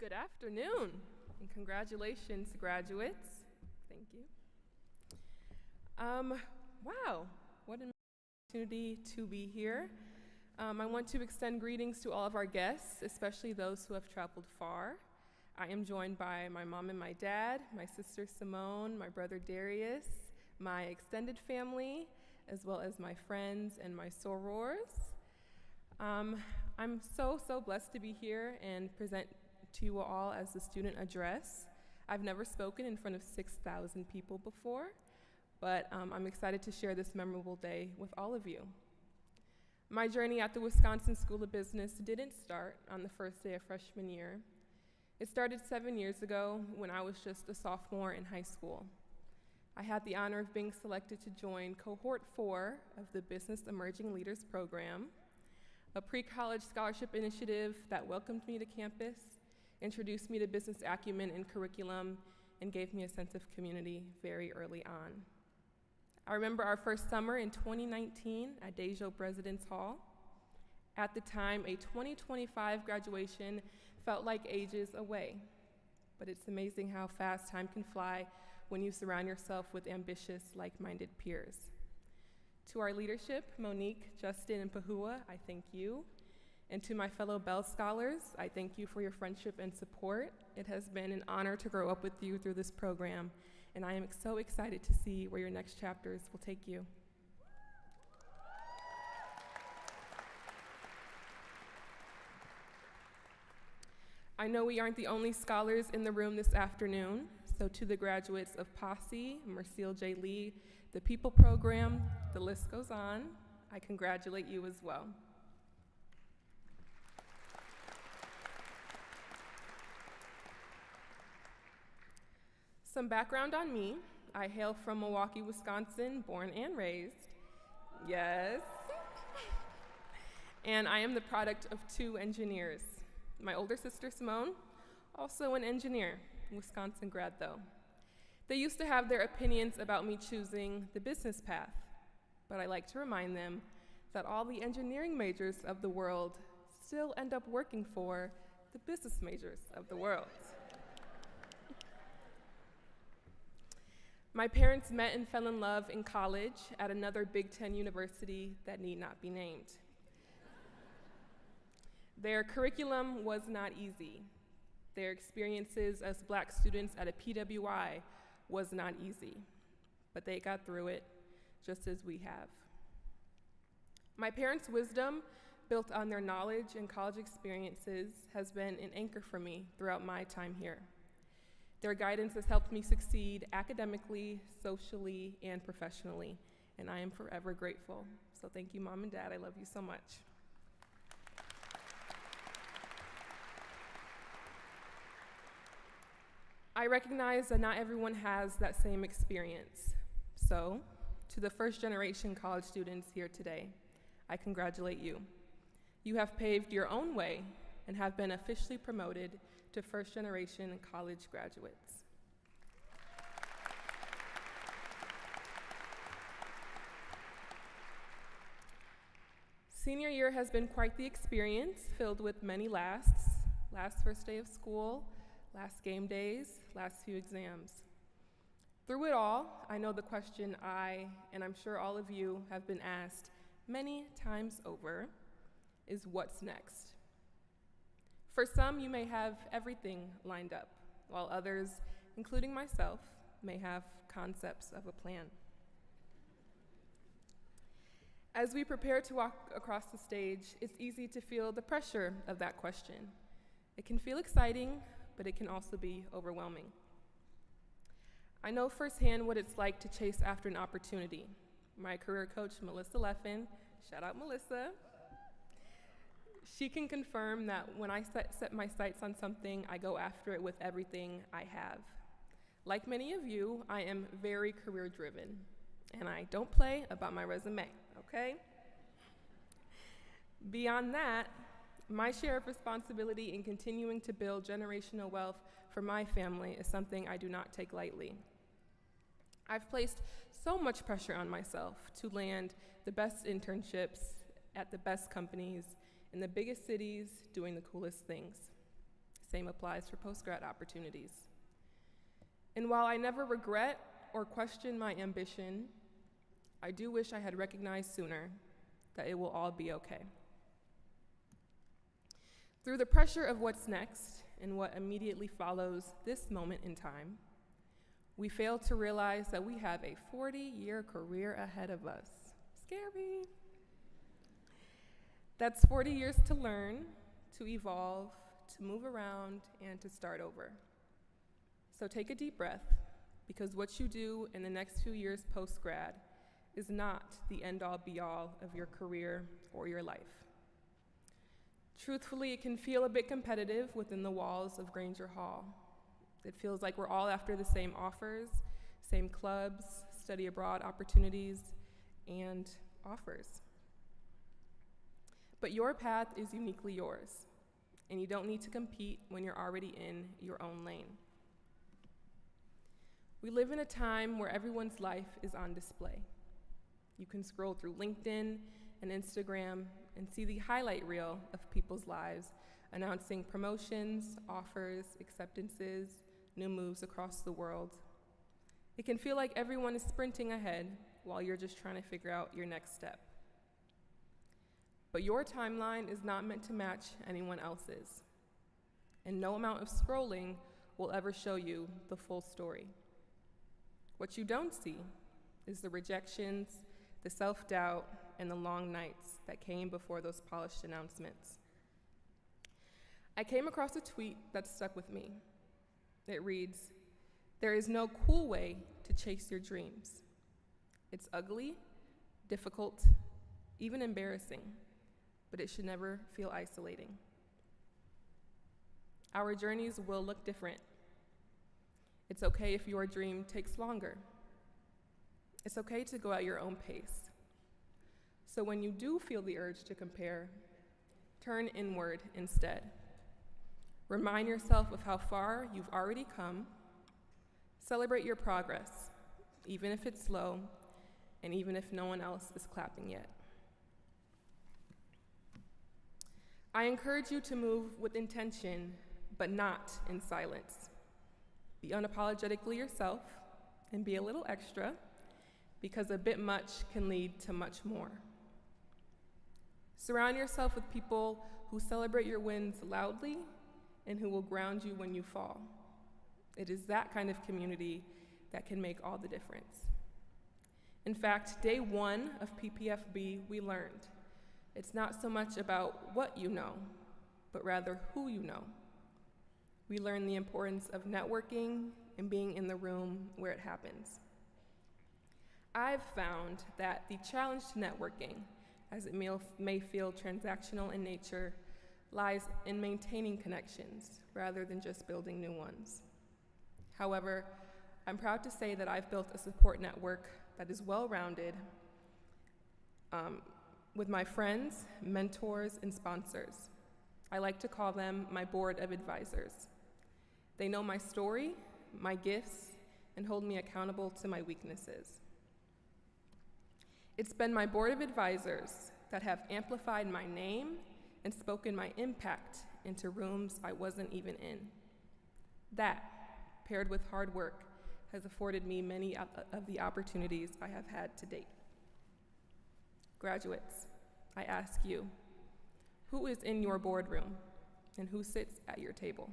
Good afternoon, and congratulations, graduates. Thank you. Wow, what an opportunity to be here. I want to extend greetings to all of our guests, especially those who have traveled far. I am joined by my mom and my dad, my sister Simone, my brother Darius, my extended family, as well as my friends and my sorors. I'm so blessed to be here and present to you all as the student address. I've never spoken in front of 6,000 people before, but I'm excited to share this memorable day with all of you. My journey at the Wisconsin School of Business didn't start on the first day of freshman year. It started 7 years ago when I was just a sophomore in high school. I had the honor of being selected to join Cohort 4 of the Business Emerging Leaders Program, a pre-college scholarship initiative that welcomed me to campus, introduced me to business acumen and curriculum, and gave me a sense of community very early on. I remember our first summer in 2019 at Dejo President's Hall. At the time, a 2025 graduation felt like ages away, but it's amazing how fast time can fly when you surround yourself with ambitious, like-minded peers. To our leadership, Monique, Justin, and Pahua, I thank you. And to my fellow Bell Scholars, I thank you for your friendship and support. It has been an honor to grow up with you through this program, and I am so excited to see where your next chapters will take you. I know we aren't the only scholars in the room this afternoon, so to the graduates of Posse, Mercille J. Lee, the People Program, the list goes on, I congratulate you as well. Some background on me. I hail from Milwaukee, Wisconsin, born and raised. Yes. And I am the product of two engineers. My older sister, Simone, also an engineer, Wisconsin grad though. They used to have their opinions about me choosing the business path, but I like to remind them that all the engineering majors of the world still end up working for the business majors of the world. My parents met and fell in love in college at another Big Ten university that need not be named. Their curriculum was not easy. Their experiences as Black students at a PWI was not easy, but they got through it just as we have. My parents' wisdom, built on their knowledge and college experiences, has been an anchor for me throughout my time here. Their guidance has helped me succeed academically, socially, and professionally, and I am forever grateful. So thank you, Mom and Dad. I love you so much. I recognize that not everyone has that same experience. So, to the first-generation college students here today, I congratulate you. You have paved your own way and have been officially promoted to first-generation college graduates. Senior year has been quite the experience, filled with many lasts. Last first day of school, last game days, last few exams. Through it all, I know the question I, and I'm sure all of you, have been asked many times over is what's next? For some, you may have everything lined up, while others, including myself, may have concepts of a plan. As we prepare to walk across the stage, it's easy to feel the pressure of that question. It can feel exciting, but it can also be overwhelming. I know firsthand what it's like to chase after an opportunity. My career coach, Melissa Leffen, shout out Melissa, she can confirm that when I set my sights on something, I go after it with everything I have. Like many of you, I am very career driven, and I don't play about my resume, okay? Beyond that, my share of responsibility in continuing to build generational wealth for my family is something I do not take lightly. I've placed so much pressure on myself to land the best internships at the best companies in the biggest cities doing the coolest things. Same applies for post-grad opportunities. And while I never regret or question my ambition, I do wish I had recognized sooner that it will all be okay. Through the pressure of what's next and what immediately follows this moment in time, we fail to realize that we have a 40-year career ahead of us. Scary. That's 40 years to learn, to evolve, to move around, and to start over. So take a deep breath, because what you do in the next few years post-grad is not the end-all be-all of your career or your life. Truthfully, it can feel a bit competitive within the walls of Granger Hall. It feels like we're all after the same offers, same clubs, study abroad opportunities, and offers. But your path is uniquely yours, and you don't need to compete when you're already in your own lane. We live in a time where everyone's life is on display. You can scroll through LinkedIn and Instagram and see the highlight reel of people's lives, announcing promotions, offers, acceptances, new moves across the world. It can feel like everyone is sprinting ahead while you're just trying to figure out your next step. But your timeline is not meant to match anyone else's, and no amount of scrolling will ever show you the full story. What you don't see is the rejections, the self-doubt, and the long nights that came before those polished announcements. I came across a tweet that stuck with me. It reads, "There is no cool way to chase your dreams. It's ugly, difficult, even embarrassing, but it should never feel isolating." Our journeys will look different. It's okay if your dream takes longer. It's okay to go at your own pace. So when you do feel the urge to compare, turn inward instead. Remind yourself of how far you've already come. Celebrate your progress, even if it's slow, and even if no one else is clapping yet. I encourage you to move with intention, but not in silence. Be unapologetically yourself and be a little extra, because a bit much can lead to much more. Surround yourself with people who celebrate your wins loudly and who will ground you when you fall. It is that kind of community that can make all the difference. In fact, day one of PPFB, we learned it's not so much about what you know, but rather who you know. We learned the importance of networking and being in the room where it happens. I've found that the challenge to networking, as it may feel transactional in nature, lies in maintaining connections rather than just building new ones. However, I'm proud to say that I've built a support network that is well-rounded with my friends, mentors, and sponsors. I like to call them my board of advisors. They know my story, my gifts, and hold me accountable to my weaknesses. It's been my board of advisors that have amplified my name and spoken my impact into rooms I wasn't even in. That, paired with hard work, has afforded me many of the opportunities I have had to date. Graduates, I ask you, who is in your boardroom and who sits at your table?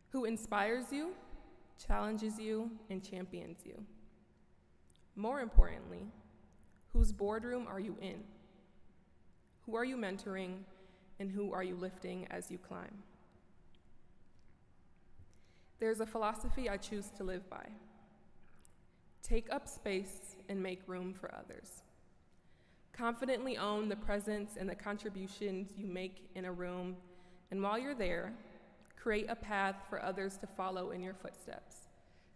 Who inspires you, challenges you, and champions you? More importantly, whose boardroom are you in? Who are you mentoring, and who are you lifting as you climb? There's a philosophy I choose to live by. Take up space and make room for others. Confidently own the presence and the contributions you make in a room, and while you're there, create a path for others to follow in your footsteps,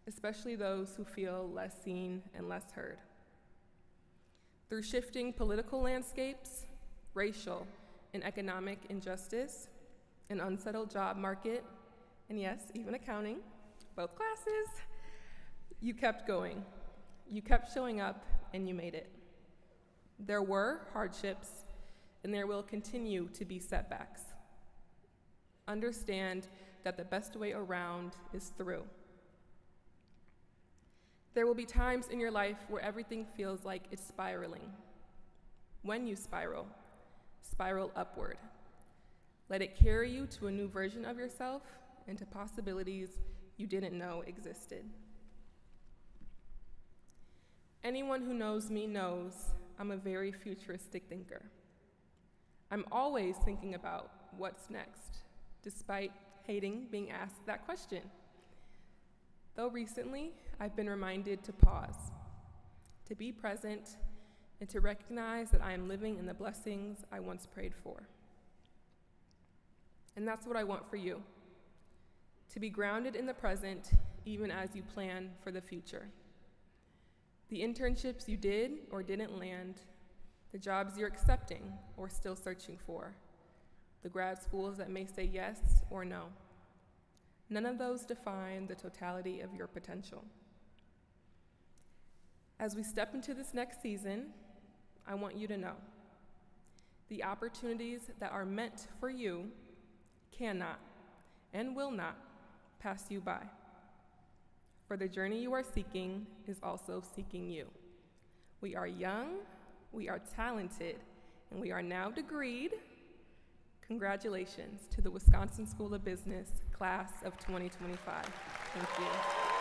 especially those who feel less seen and less heard. Through shifting political landscapes, racial and economic injustice, an unsettled job market, and yes, even accounting, both classes, you kept going. You kept showing up, and you made it. There were hardships, and there will continue to be setbacks. understand that the best way around is through. There will be times in your life where everything feels like it's spiraling. When you spiral upward. Let it carry you to a new version of yourself and to possibilities you didn't know existed. Anyone who knows me knows I'm a very futuristic thinker. I'm always thinking about what's next, despite hating being asked that question. Though recently, I've been reminded to pause, to be present, and to recognize that I am living in the blessings I once prayed for. And that's what I want for you, to be grounded in the present even as you plan for the future. The internships you did or didn't land, the jobs you're accepting or still searching for, the grad schools that may say yes or no. None of those define the totality of your potential. As we step into this next season, I want you to know the opportunities that are meant for you cannot and will not pass you by. For the journey you are seeking is also seeking you. We are young, we are talented, and we are now degreed. Congratulations to the Wisconsin School of Business class of 2025. Thank you.